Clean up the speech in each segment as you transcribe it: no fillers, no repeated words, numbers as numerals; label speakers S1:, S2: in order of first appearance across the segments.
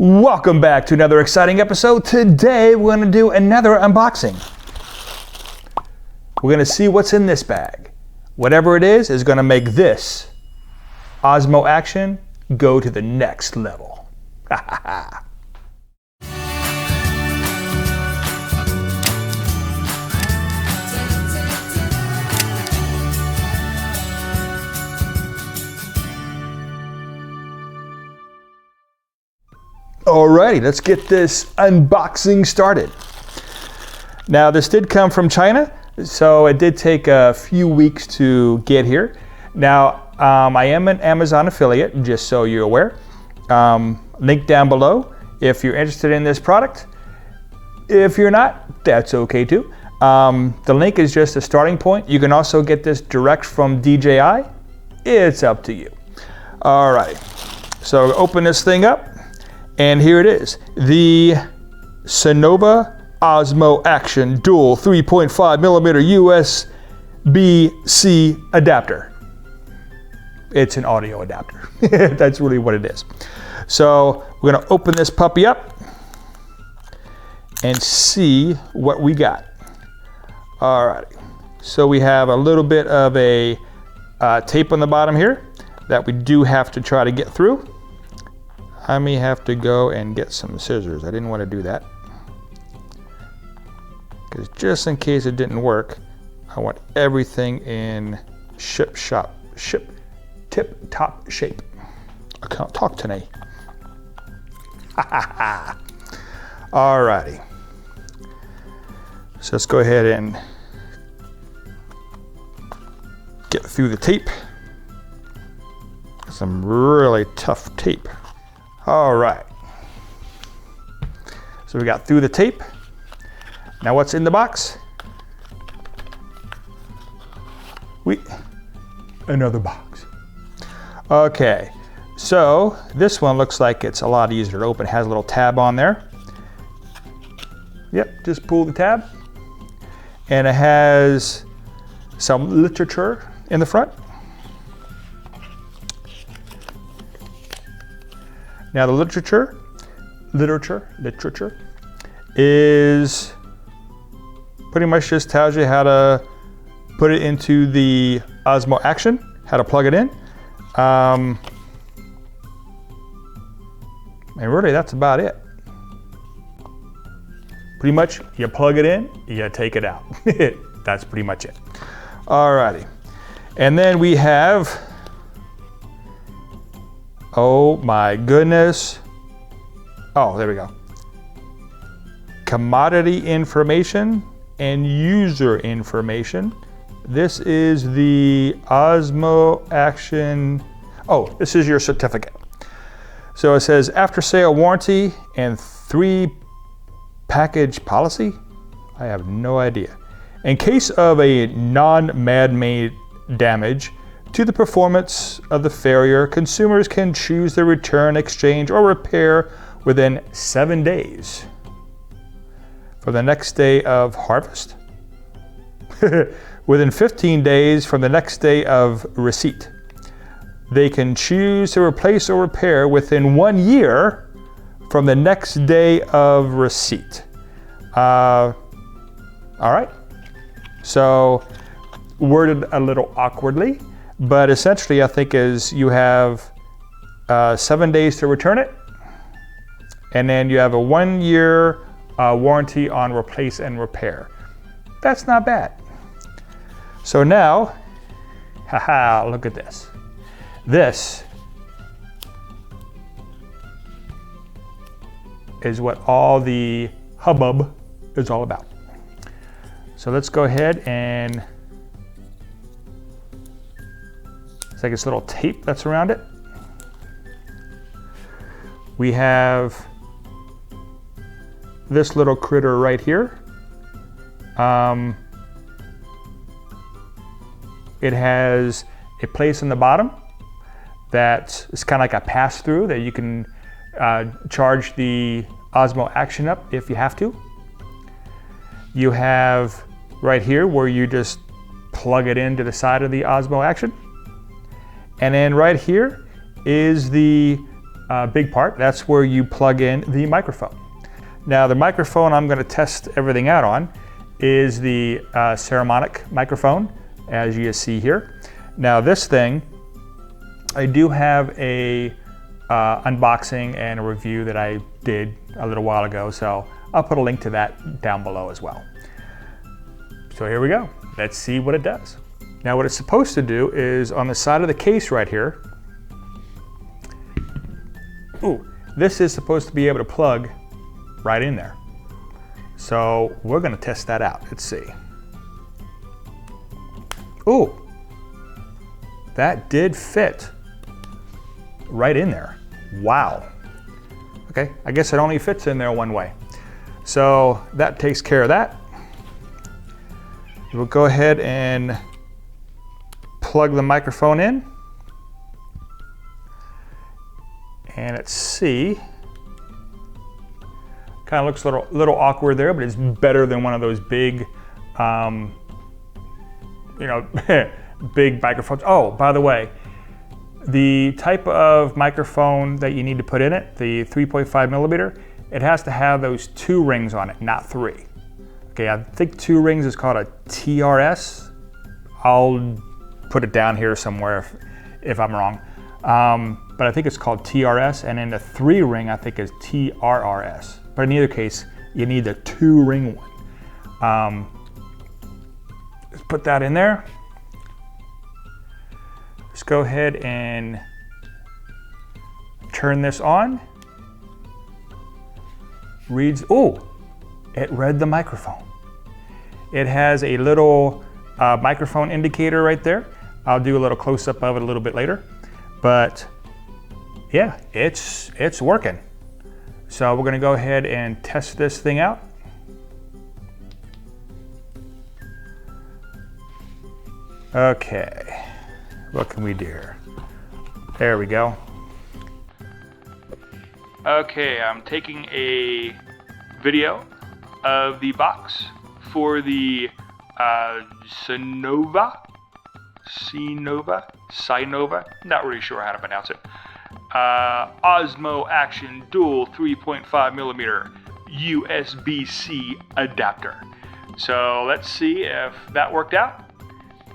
S1: Welcome back to another exciting episode. Today we're going to do another unboxing. We're going to see what's in this bag. Whatever it is going to make this Osmo action go to the next level. Alrighty, let's get this unboxing started. Now this did come from China, so it did take a few weeks to get here. Now I am an Amazon affiliate, just so you're aware. Link down below if you're interested in this product. If you're not, that's okay too. The link is just a starting point. You can also get this direct from DJI. It's up to you. Alright, so open this thing up. And here it is, the CYNOVA Osmo Action Dual 3.5mm USB-C adapter. It's an audio adapter. That's really what it is. So we're gonna open this puppy up and see what we got. All right, so we have a little bit of a tape on the bottom here that we do have to try to get through. I may have to go and get some scissors. I didn't want to do that. Because just in case it didn't work, I want everything in tip-top shape. I can't talk today. Alrighty. So let's go ahead and get through the tape. Some really tough tape. All right, so we got through the tape. Now what's in the box? Another box. Okay, so this one looks like it's a lot easier to open. It has a little tab on there. Yep, just pull the tab. And it has some literature in the front. Now the literature is pretty much just tells you how to put it into the Osmo Action, how to plug it in. And really that's about it. Pretty much you plug it in, you take it out. That's pretty much it. Alrighty. And then we have, oh my goodness. Oh, there we go. Commodity information and user information. This is the Osmo Action. Oh, this is your certificate. So it says after sale warranty and 3 package policy. I have no idea. In case of a non-man-made damage to the performance of the failure, consumers can choose the return, exchange, or repair within 7 days from the next day of harvest, within 15 days from the next day of receipt. They can choose to replace or repair within 1 year from the next day of receipt. All right, so worded a little awkwardly, but essentially I think is you have 7 days to return it, and then you have a 1 year warranty on replace and repair. That's not bad. So now, haha, look at this. This is what all the hubbub is all about. So let's go ahead and it's like this little tape that's around it. We have this little critter right here. It has a place in the bottom that is kind of like a pass-through that you can charge the Osmo Action up if you have to. You have right here where you just plug it into the side of the Osmo Action. And then right here is the big part. That's where you plug in the microphone. Now the microphone I'm going to test everything out on is the saramonic microphone, as you see here. Now this thing, I do have a unboxing and a review that I did a little while ago, so I'll put a link to that down below as well. So here we go. Let's see what it does. Now what it's supposed to do is on the side of the case right here, this is supposed to be able to plug right in there. So we're going to test that out. Let's see. Ooh, that did fit right in there. Wow. Okay, I guess it only fits in there one way. So that takes care of that. We'll go ahead and plug the microphone in. And let's see. Kind of looks a little awkward there, but it's better than one of those big, big microphones. Oh, by the way, the type of microphone that you need to put in it, the 3.5 millimeter, it has to have those 2 rings on it, not 3. Okay, I think 2 rings is called a TRS. I'll put it down here somewhere if I'm wrong. But I think it's called TRS, and then the 3 ring I think is TRRS. But in either case, you need the 2 ring one. Let's put that in there. Let's go ahead and turn this on. Reads, it read the microphone. It has a little microphone indicator right there. I'll do a little close-up of it a little bit later. But yeah, it's working. So we're gonna go ahead and test this thing out. Okay, what can we do here? There we go. Okay, I'm taking a video of the box for the CYNOVA, not really sure how to pronounce it. Osmo Action Dual 3.5 millimeter USB-C adapter. So let's see if that worked out.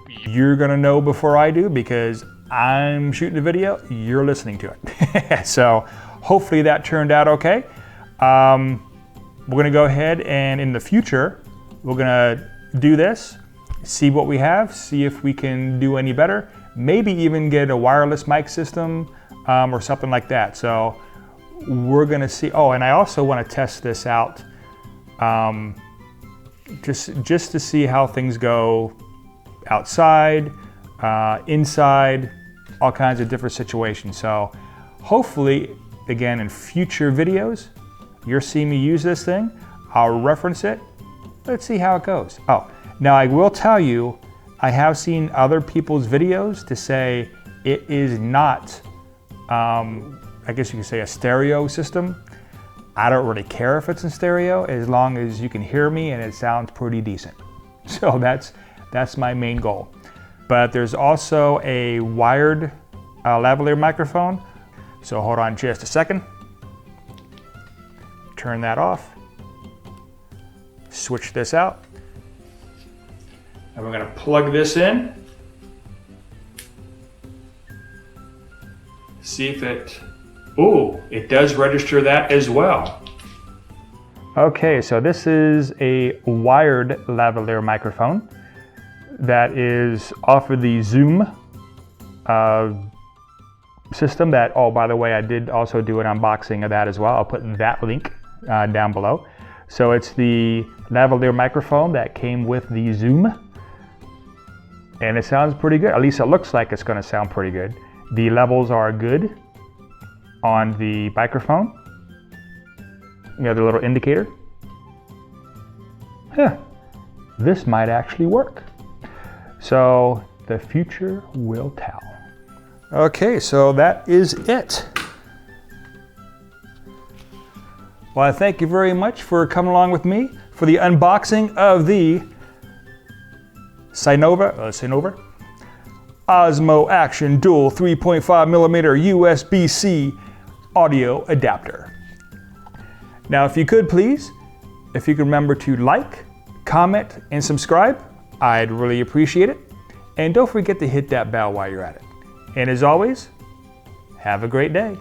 S1: You're gonna know before I do because I'm shooting the video, you're listening to it. So hopefully that turned out okay. We're gonna go ahead and in the future, we're gonna do this, see what we have, see if we can do any better, maybe even get a wireless mic system or something like that. So we're gonna see. Oh, and I also wanna test this out just to see how things go outside, inside, all kinds of different situations. So hopefully, again, in future videos, you're seeing me use this thing. I'll reference it. Let's see how it goes. Oh, now I will tell you, I have seen other people's videos to say it is not, I guess you could say a stereo system. I don't really care if it's in stereo as long as you can hear me and it sounds pretty decent. So that's my main goal. But there's also a wired lavalier microphone. So hold on just a second. Turn that off. Switch this out. And we're gonna plug this in. See if it does register that as well. Okay, so this is a wired lavalier microphone that is off of the Zoom system that, oh, by the way, I did also do an unboxing of that as well. I'll put that link down below. So it's the lavalier microphone that came with the Zoom. And it sounds pretty good. At least it looks like it's gonna sound pretty good. The levels are good on the microphone. You know, the little indicator. This might actually work. So the future will tell. Okay, so that is it. Well, I thank you very much for coming along with me for the unboxing of the CYNOVA Osmo Action Dual 3.5 millimeter USB-C audio adapter. Now, if you could please, if you could remember to like, comment, and subscribe, I'd really appreciate it. And don't forget to hit that bell while you're at it. And as always, have a great day.